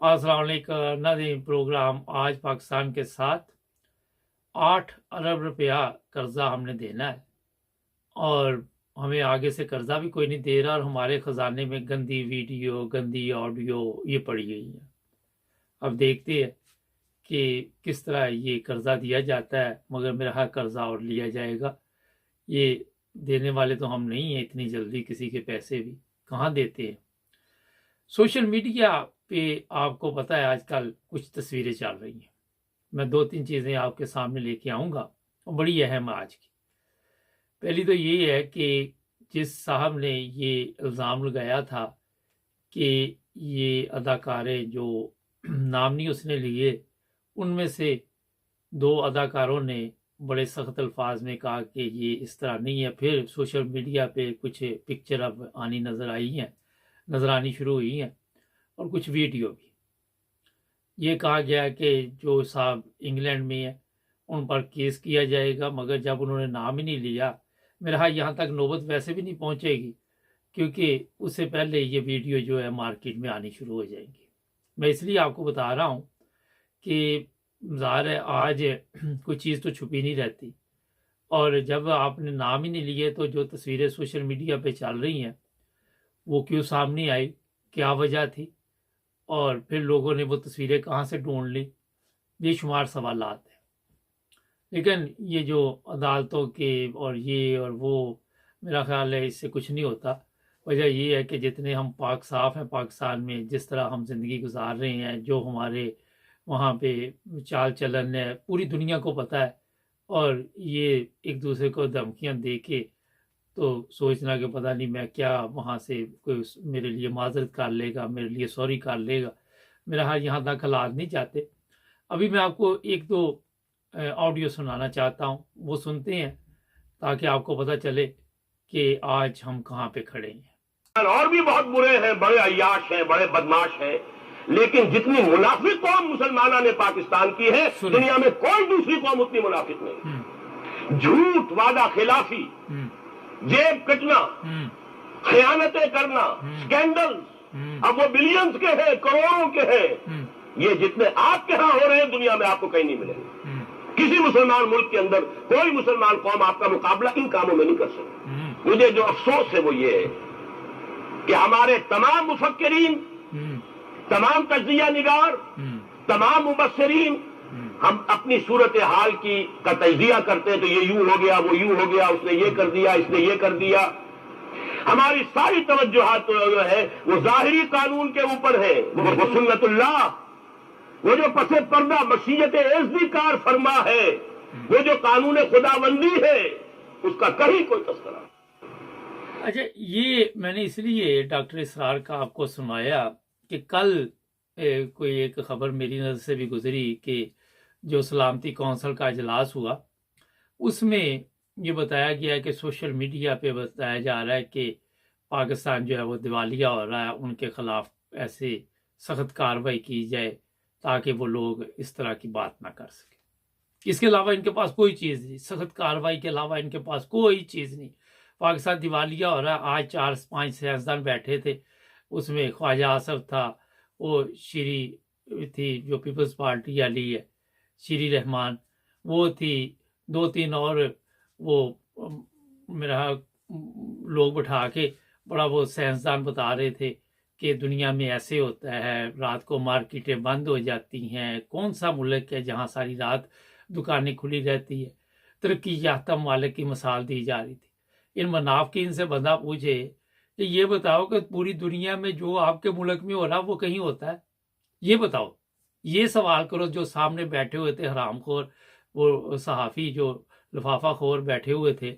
अस्सलाम वालेकुम नाज़रीन। प्रोग्राम आज पाकिस्तान के साथ 8 अरब रुपया कर्जा हमने देना है और हमें आगे से कर्जा भी कोई नहीं दे रहा और हमारे खजाने में गंदी वीडियो, गंदी ऑडियो ये पड़ी गई है। अब देखते हैं कि किस तरह ये कर्जा दिया जाता है, मगर मेरा कर्जा और लिया जाएगा। ये देने वाले तो हम नहीं हैं, इतनी जल्दी किसी के पैसे भी कहाँ देते हैं। सोशल मीडिया पे आपको पता है आजकल कुछ तस्वीरें चल रही हैं। मैं 2-3 चीज़ें आपके सामने लेके आऊँगा और बड़ी अहम आज की। पहली तो ये है कि जिस साहब ने ये इल्ज़ाम लगाया था कि ये अदाकारें जो नाम नहीं उसने लिए, उनमें से 2 अदाकारों ने बड़े सख्त अल्फाज में कहा कि ये इस तरह नहीं है। फिर सोशल मीडिया पे कुछ पिक्चर अब नज़र आनी शुरू हुई हैं और कुछ वीडियो भी। ये कहा गया कि जो साहब इंग्लैंड में है उन पर केस किया जाएगा, मगर जब उन्होंने नाम ही नहीं लिया, मेरा यहाँ तक नौबत वैसे भी नहीं पहुँचेगी क्योंकि उससे पहले ये वीडियो जो है मार्केट में आनी शुरू हो जाएंगी। मैं इसलिए आपको बता रहा हूँ कि ज़ाहिर है आज कोई चीज़ तो छुपी नहीं रहती, और जब आपने नाम ही नहीं लिए तो जो तस्वीरें सोशल मीडिया पे चल रही हैं वो क्यों सामने आई, क्या वजह थी, और फिर लोगों ने वो तस्वीरें कहाँ से ढूंढ ली, बेशुमार सवालात हैं। लेकिन ये जो अदालतों के और वो, मेरा ख्याल है इससे कुछ नहीं होता। वजह ये है कि जितने हम पाक साफ हैं पाकिस्तान में, जिस तरह हम ज़िंदगी गुजार रहे हैं, जो हमारे वहाँ पे चाल चलन है, पूरी दुनिया को पता है। और ये एक दूसरे को धमकियाँ दे के तो सोचना कि पता नहीं मैं क्या, वहाँ से कोई मेरे लिए माजरत कर लेगा, मेरे लिए सॉरी कर लेगा, मेरा हाल यहाँ तक हालात नहीं चाहते। अभी मैं आपको 1-2 ऑडियो सुनाना चाहता हूँ, वो सुनते हैं ताकि आपको पता चले कि आज हम कहाँ पे खड़े हैं। और भी बहुत बुरे हैं, बड़े अय्याश हैं, बड़े बदमाश हैं, लेकिन जितनी मुनाफिक कौम मुसलमानों ने पाकिस्तान की है, दुनिया में कोई दूसरी कौम उतनी मुनाफिक नहीं। झूठ, वादा खिलाफी, जेब कटना, खयानतें करना, स्कैंडल, अब वो बिलियंस के हैं, करोड़ों के हैं, ये जितने आपके यहां हो रहे हैं दुनिया में आपको कहीं नहीं मिलेंगे। किसी मुसलमान मुल्क के अंदर कोई मुसलमान कौम आपका मुकाबला इन कामों में नहीं कर सकती। मुझे जो अफसोस है वो ये है कि हमारे तमाम मुफक्किरीन, तमाम तज्जिया निगार, तमाम मुबस्सिरीन, हम अपनी सूरत हाल का तज्जिया करते हैं तो ये यूं हो गया, वो यूं हो गया, उसने ये कर दिया, इसने ये कर दिया। हमारी सारी तवज्जुहात जो है वो जाहिरी कानून के ऊपर है, वो सुन्नतुल्लाह, वो जो पसे पर्दा मशीयत एज़्ज़िकार फरमा है, वो जो कानून खुदाबंदी है, उसका कहीं कोई तस्करा। अच्छा, ये मैंने इसलिए डॉक्टर इसरार का आपको सुनाया कि कल कोई एक खबर मेरी नज़र से भी गुजरी कि जो सलामती कौंसिल का इजलास हुआ, उसमें ये बताया गया कि सोशल मीडिया पे बताया जा रहा है कि पाकिस्तान जो है वो दिवालिया हो रहा है, उनके खिलाफ ऐसे सख्त कार्रवाई की जाए ताकि वो लोग इस तरह की बात ना कर सके। इसके अलावा इनके पास कोई चीज़ नहीं, सख्त कार्रवाई के अलावा इनके पास कोई चीज़ नहीं। पाकिस्तान दिवालिया हो रहा है। आज 4-5 सियासतदान बैठे थे, उसमें ख्वाजा आसफ था, वो श्री थी जो पीपल्स पार्टी वाली है, श्री रहमान वो थी, 2-3 और वो मेरा लोग बैठा के बड़ा वो साइंसदान बता रहे थे कि दुनिया में ऐसे होता है, रात को मार्केटें बंद हो जाती हैं, कौन सा मुल्क है जहाँ सारी रात दुकानें खुली रहती है। तरक्की याफ्ता ममालिक की मिसाल दी जा रही थी। इन मुनाफिकीन से बंदा पूछे कि ये बताओ कि पूरी दुनिया में जो आपके मुल्क में हो रहा वो कहीं होता है, ये बताओ। ये सवाल करो जो सामने बैठे हुए थे हरामखोर, वो सहाफ़ी जो लिफाफा खोर बैठे हुए थे,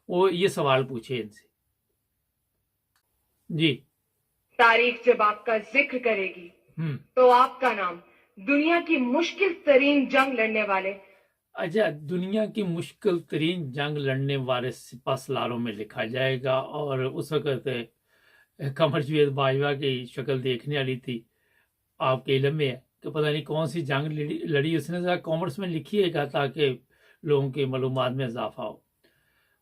वो ये सवाल पूछे इनसे। जी, तारीख जब आपका जिक्र करेगी तो आपका नाम दुनिया की मुश्किल तरीन जंग लड़ने वाले, अच्छा, दुनिया की मुश्किल तरीन जंग लड़ने वाले सिपा सलारों में लिखा जाएगा। और उस वक्त कमर जवेद बाजवा की शक्ल देखने वाली थी। आपके इल्म में है कि पता नहीं कौन सी जंग लड़ी उसने, ज़रा कॉमर्स में लिखिएगा ताकि लोगों की मालूमात में इजाफा हो।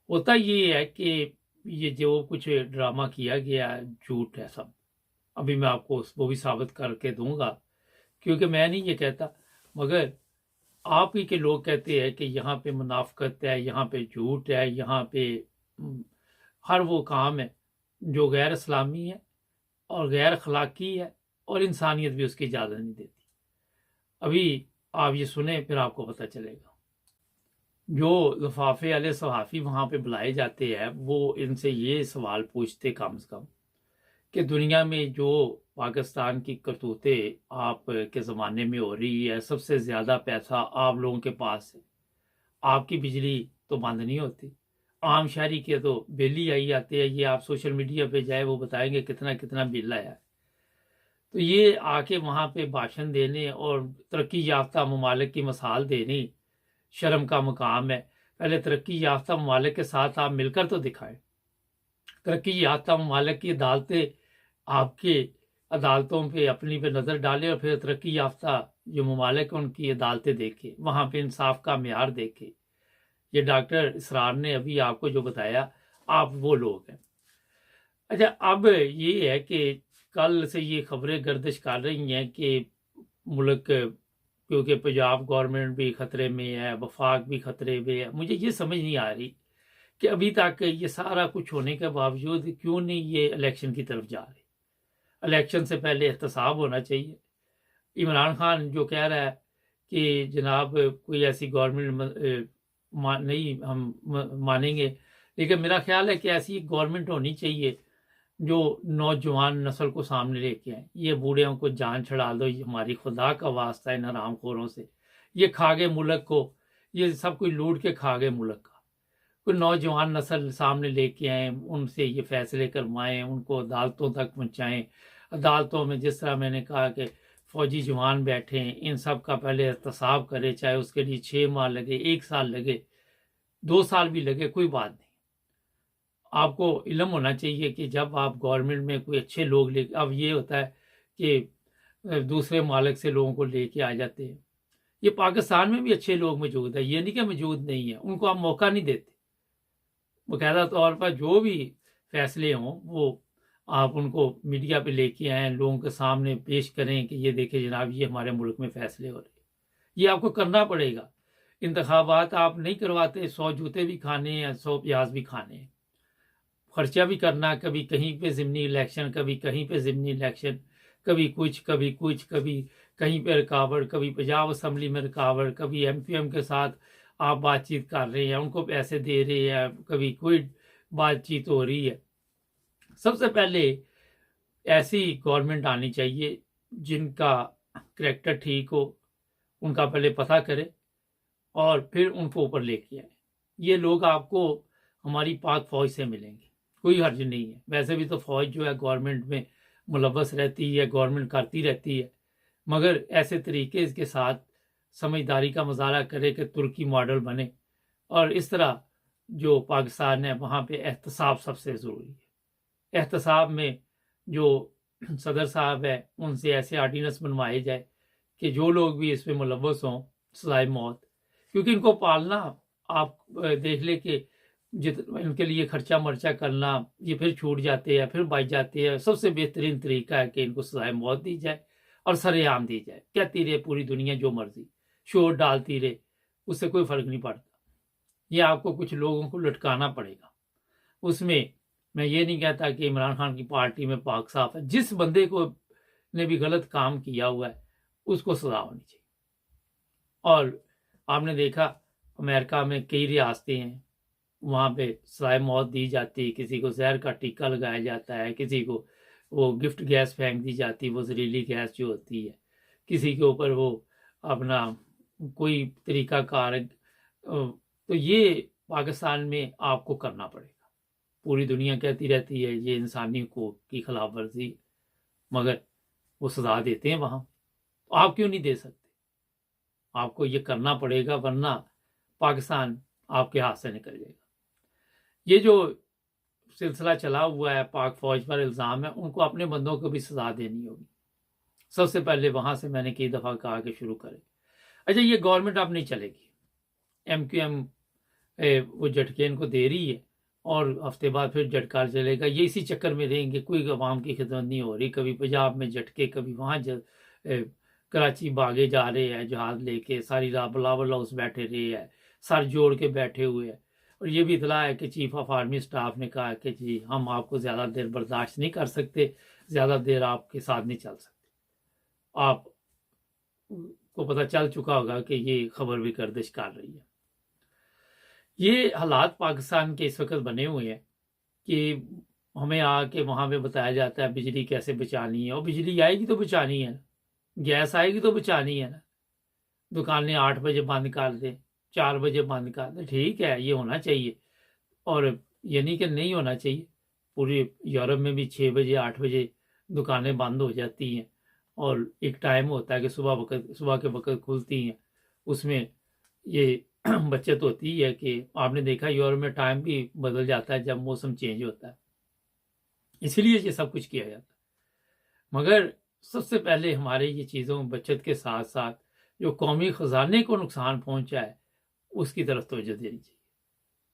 होता ये है कि ये जो कुछ ड्रामा किया गया झूठ है सब। अभी मैं आपको वो भी साबित करके दूंगा کیونکہ میں نہیں یہ کہتا، مگر آپ ہی کے لوگ کہتے ہیں کہ یہاں پہ منافقت ہے، یہاں پہ جھوٹ ہے، یہاں پہ ہر وہ کام ہے جو غیر اسلامی ہے اور غیر اخلاقی ہے، اور انسانیت بھی اس کی اجازت نہیں دیتی۔ ابھی آپ یہ سنیں پھر آپ کو پتہ چلے گا۔ جو لفافے والے صحافی وہاں پہ بلائے جاتے ہیں وہ ان سے یہ سوال پوچھتے کم از کم کہ دنیا میں جو پاکستان کی کرتوتیں آپ کے زمانے میں ہو رہی ہے، سب سے زیادہ پیسہ آپ لوگوں کے پاس ہے، آپ کی بجلی تو بند نہیں ہوتی، عام شہری کے تو بل ہی آئی آتے ہیں، یہ آپ سوشل میڈیا پہ جائے وہ بتائیں گے کتنا کتنا بل آیا ہے۔ تو یہ آ کے وہاں پہ بھاشن دینے اور ترقی یافتہ ممالک کی مثال دینے شرم کا مقام ہے۔ پہلے ترقی یافتہ ممالک کے ساتھ آپ مل کر تو دکھائیں۔ ترقی یافتہ ممالک کی عدالتیں آپ کے عدالتوں پہ اپنی پہ نظر ڈالیں، اور پھر ترقی یافتہ جو ممالک ان کی عدالتیں دیکھیں، وہاں پہ انصاف کا معیار دیکھیں۔ یہ ڈاکٹر اسرار نے ابھی آپ کو جو بتایا، آپ وہ لوگ ہیں۔ اچھا، اب یہ ہے کہ کل سے یہ خبریں گردش کر رہی ہیں کہ ملک، کیونکہ پنجاب گورنمنٹ بھی خطرے میں ہے، وفاق بھی خطرے میں ہے، مجھے یہ سمجھ نہیں آ رہی کہ ابھی تک یہ سارا کچھ ہونے کے باوجود کیوں نہیں یہ الیکشن کی طرف جا رہے۔ الیکشن سے پہلے احتساب ہونا چاہیے۔ عمران خان جو کہہ رہا ہے کہ جناب کوئی ایسی گورنمنٹ نہیں ہم مانیں گے، لیکن میرا خیال ہے کہ ایسی گورنمنٹ ہونی چاہیے جو نوجوان نسل کو سامنے لے کے آئیں۔ یہ بوڑھوں کو جان چھڑا دو، یہ ہماری خدا کا واسطہ ہے ان حرام خوروں سے، یہ کھا گئے ملک کو، یہ سب کوئی لوٹ کے کھا گئے ملک کا۔ کوئی نوجوان نسل سامنے لے کے آئیں، ان سے یہ فیصلے کروائیں، ان کو عدالتوں تک پہنچائیں۔ عدالتوں میں جس طرح میں نے کہا کہ فوجی جوان بیٹھے ہیں، ان سب کا پہلے احتساب کرے، چاہے اس کے لیے 6 ماہ لگے، 1 سال لگے، 2 سال بھی لگے، کوئی بات نہیں۔ آپ کو علم ہونا چاہیے کہ جب آپ گورنمنٹ میں کوئی اچھے لوگ لے، اب یہ ہوتا ہے کہ دوسرے مالک سے لوگوں کو لے کے آ جاتے ہیں۔ یہ پاکستان میں بھی اچھے لوگ موجود ہیں، یہ نہیں کہ موجود نہیں ہے، ان کو آپ موقع نہیں دیتے۔ باقاعدہ طور پر جو بھی فیصلے ہوں وہ آپ ان کو میڈیا پہ لے کے آئیں، لوگوں کے سامنے پیش کریں کہ یہ دیکھیں جناب یہ ہمارے ملک میں فیصلے ہو رہے ہیں۔ یہ آپ کو کرنا پڑے گا۔ انتخابات آپ نہیں کرواتے، 100 جوتے بھی کھانے ہیں، 100 پیاز بھی کھانے ہیں، خرچہ بھی کرنا، کبھی کہیں پہ ضمنی الیکشن، کبھی کہیں پہ ضمنی الیکشن، کبھی کچھ کبھی کچھ، کبھی کہیں پہ رکاوٹ، کبھی پنجاب اسمبلی میں رکاوٹ، کبھی ایم کیو ایم کے ساتھ آپ بات چیت کر رہے ہیں، ان کو پیسے دے رہے ہیں، کبھی کوئی بات چیت ہو رہی ہے۔ سب سے پہلے ایسی گورنمنٹ آنی چاہیے جن کا کریکٹر ٹھیک ہو، ان کا پہلے پتہ کرے اور پھر ان کو اوپر لے کے آئے۔ یہ لوگ آپ کو ہماری پاک فوج سے ملیں گے، کوئی حرج نہیں ہے۔ ویسے بھی تو فوج جو ہے گورنمنٹ میں ملوث رہتی ہے، گورنمنٹ کرتی رہتی ہے، مگر ایسے طریقے کے ساتھ سمجھداری کا مظاہرہ کرے کہ ترکی ماڈل بنے، اور اس طرح جو پاکستان ہے وہاں پہ احتساب سب سے ضروری ہے۔ احتساب میں جو صدر صاحب ہے ان سے ایسے آرڈیننس بنوائے جائے کہ جو لوگ بھی اس میں ملوث ہوں سزائے موت، کیونکہ ان کو پالنا، آپ دیکھ لے کہ ان کے لیے خرچہ مرچہ کرنا، یہ پھر چھوٹ جاتے ہیں، پھر بچ جاتے ہیں۔ سب سے بہترین طریقہ ہے کہ ان کو سزائے موت دی جائے اور سر عام دی جائے، کہتی رہے پوری دنیا جو مرضی، شور ڈالتی رہے، اس سے کوئی فرق نہیں پڑتا۔ یہ آپ کو کچھ لوگوں کو لٹکانا پڑے گا۔ اس میں یہ نہیں کہتا کہ عمران خان کی پارٹی میں پاک صاف ہے، جس بندے کو نے بھی غلط کام کیا ہوا ہے اس کو سزا ہونی چاہیے۔ اور آپ نے دیکھا امریکہ میں کئی ریاستیں ہیں، وہاں پہ سزائے موت دی جاتی ہے، کسی کو زہر کا ٹیکہ لگایا جاتا ہے، کسی کو وہ گفٹ گیس پھینک دی جاتی ہے، وہ زہریلی گیس جو ہوتی ہے، کسی کے اوپر وہ اپنا کوئی طریقہ کار۔ تو یہ پاکستان میں آپ کو کرنا پڑے گا۔ پوری دنیا کہتی رہتی ہے یہ انسانی حقوق کی خلاف ورزی، مگر وہ سزا دیتے ہیں وہاں، تو آپ کیوں نہیں دے سکتے؟ آپ کو یہ کرنا پڑے گا، ورنہ پاکستان آپ کے ہاتھ سے نکل جائے گا۔ یہ جو سلسلہ چلا ہوا ہے پاک فوج پر الزام ہے، ان کو اپنے بندوں کو بھی سزا دینی ہوگی۔ سب سے پہلے وہاں سے میں نے کئی دفعہ کہا کہ شروع کرے۔ اچھا، یہ گورنمنٹ اب نہیں چلے گی، ایم کیو ایم وہ جھٹکے ان کو دے رہی ہے، اور ہفتے بعد پھر جھٹکا چلے گا۔ یہ اسی چکر میں رہیں گے، کوئی عوام کی خدمت نہیں ہو رہی، کبھی پنجاب میں جھٹکے، کبھی وہاں कराची भागे जा रहे हैं जहाज लेके, सारी रात बिलावल हाउस बैठे रहे हैं, सर जोड़ के बैठे हुए हैं। और ये भी इतला है कि चीफ ऑफ आर्मी स्टाफ ने कहा कि जी हम आपको ज़्यादा देर बर्दाश्त नहीं कर सकते, ज़्यादा देर आपके साथ नहीं चल सकते। आप को पता चल चुका होगा कि ये खबर भी गर्दिश कर रही है। ये हालात पाकिस्तान के इस वक्त बने हुए हैं कि हमें आके वहाँ पे बताया जाता है बिजली कैसे बचानी है, और बिजली आएगी तो बचानी है ना, गैस आएगी तो बचानी है ना। दुकानें 8 बजे बंद कर दें, 4 बजे बंद कर दें, ठीक है, ये होना चाहिए। और ये नहीं कि नहीं होना चाहिए, पूरे यूरोप में भी 6 बजे 8 बजे दुकानें बंद हो जाती हैं, और एक टाइम होता है कि सुबह के वक्त खुलती हैं, उसमें ये बचत होती है कि आपने देखा यूरोप में टाइम भी बदल जाता है जब मौसम चेंज होता है, इसलिए ये सब कुछ किया जाता है। मगर सबसे पहले हमारे ये चीज़ों में बचत के साथ साथ जो कौमी ख़जाने को नुकसान पहुंचा है उसकी तरफ तवज्जो देनी चाहिए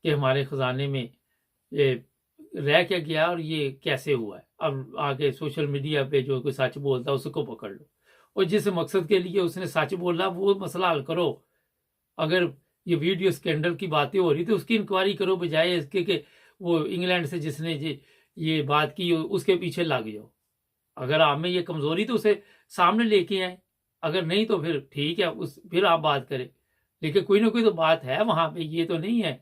कि हमारे ख़जाने में ये रह क्या गया और ये कैसे हुआ है। अब आगे सोशल मीडिया पे जो कोई सच बोलता है उसको पकड़ लो, और जिस मकसद के लिए उसने सच बोला वो मसला हल करो। अगर ये वीडियो स्कैंडल की बातें हो रही तो उसकी इंक्वायरी करो, बजाय इसके कि वो इंग्लैंड से जिसने ये बात की उसके पीछे लग जाओ। अगर आप में ये कमज़ोरी तो उसे सामने लेके आए, अगर नहीं तो फिर ठीक है, फिर आप बात करें। लेकिन कोई ना कोई तो बात है वहाँ पे। ये तो नहीं है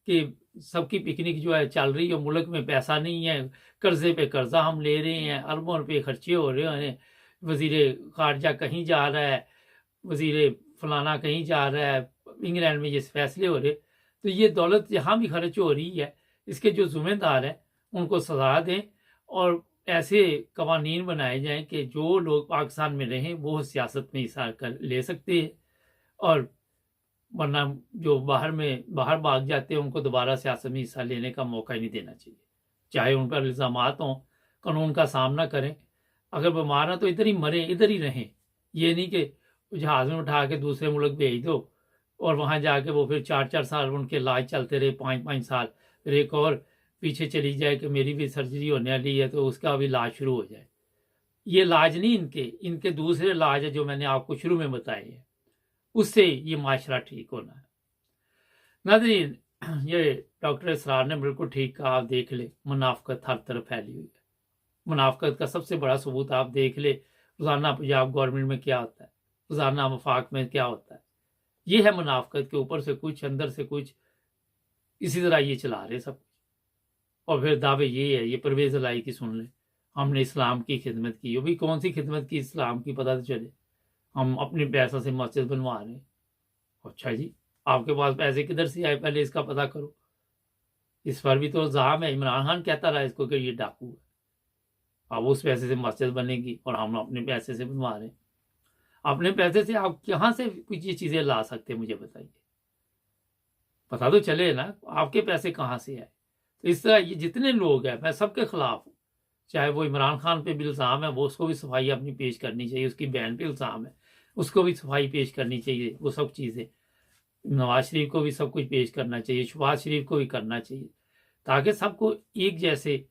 कि सबकी पिकनिक जो है चल रही है, मुल्क में पैसा नहीं है, कर्जे पे कर्जा हम ले रहे हैं, अरबों रुपये खर्चे हो रहे हैं, वजीर खारजा कहीं जा रहा है, वजीर फलाना कहीं जा रहा है, इंग्लैंड में ये फैसले हो रहे। तो ये दौलत जहाँ भी खर्च हो रही है, इसके जो जिम्मेदार हैं उनको सजा दें, और ऐसे कवानीन बनाए जाएं कि जो लोग पाकिस्तान में रहें वो सियासत में हिस्सा कर ले सकते हैं, और वरना जो बाहर भाग जाते हैं उनको दोबारा सियासत में हिस्सा लेने का मौका ही नहीं देना चाहिए। चाहे उन पर इल्ज़ामात हों, कानून का सामना करें। अगर बीमार हैं तो इधर ही मरें, इधर ही रहें। ये नहीं कि जहाज़ में उठा के दूसरे मुल्क भेज दो और वहाँ जाके वो फिर 4-4 साल उनके इलाज चलते रहे, 5-5 साल, फिर एक और पीछे चली जाए कि मेरी भी सर्जरी होने वाली है तो उसका भी इलाज शुरू हो जाए। ये इलाज नहीं, इनके दूसरे इलाज है जो मैंने आपको शुरू में बताए हैं, उससे ये माशरा ठीक होना है। नाज़रीन, ये डॉक्टर इसरार ने बिल्कुल ठीक कहा। आप देख ले, मुनाफकत हर तरफ फैली हुई है। मुनाफकत का सबसे बड़ा सबूत आप देख ले, रोज़ाना पंजाब गवर्नमेंट में क्या होता है, रोज़ाना वफाक में क्या होता है। ये है मुनाफकत के ऊपर से कुछ, अंदर से कुछ, इसी तरह ये चला रहे सब कुछ। और फिर दावे ये है, ये परवेज़ इलाही की सुन ले, हमने इस्लाम की खिदमत की। वो भी कौन सी खिदमत की इस्लाम की, पता तो चले। हम अपने पैसों से मस्जिद बनवा रहे हैं। अच्छा जी, आपके पास पैसे किधर से आए, पहले इसका पता करो। इस पर भी तो इल्ज़ाम है, इमरान खान कहता रहा इसको कि ये डाकू है। अब उस पैसे से मस्जिद बनेगी और हम अपने पैसे से बनवा रहे हैं। अपने पैसे से आप कहाँ से कुछ ये चीज़ें ला सकते हैं, मुझे बताइए। पता तो चले ना आपके पैसे कहाँ से आए। तो इस तरह ये जितने लोग हैं, मैं सबके खिलाफ हूँ। चाहे वो इमरान खान पे भी इल्ज़ाम है, वो उसको भी सफाई अपनी पेश करनी चाहिए। उसकी बहन पे इल्ज़ाम है, उसको भी सफाई पेश करनी चाहिए। वो सब चीज़ें, नवाज शरीफ को भी सब कुछ पेश करना चाहिए, शहबाज शरीफ को भी करना चाहिए, ताकि सबको एक जैसे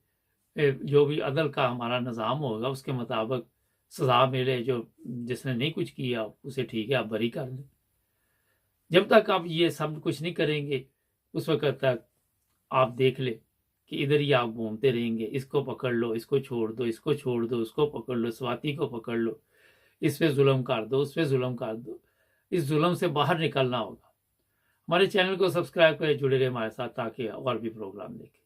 जो भी अदल का हमारा निज़ाम होगा उसके मुताबिक सज़ा मिले। जो जिसने नहीं कुछ किया उसे ठीक है, आप बरी कर दें। जब तक आप ये सब कुछ नहीं करेंगे उस वक्त तक आप देख ले कि इधर ही आप घूमते रहेंगे। इसको पकड़ लो, इसको छोड़ दो, इसको छोड़ दो, उसको पकड़ लो, स्वाति को पकड़ लो, इस पे जुल्म कर दो, उस पे जुल्म कर दो। इस जुल्म से बाहर निकलना होगा। हमारे चैनल को सब्सक्राइब करें, जुड़े रहे हमारे साथ ताकि और भी प्रोग्राम देखें।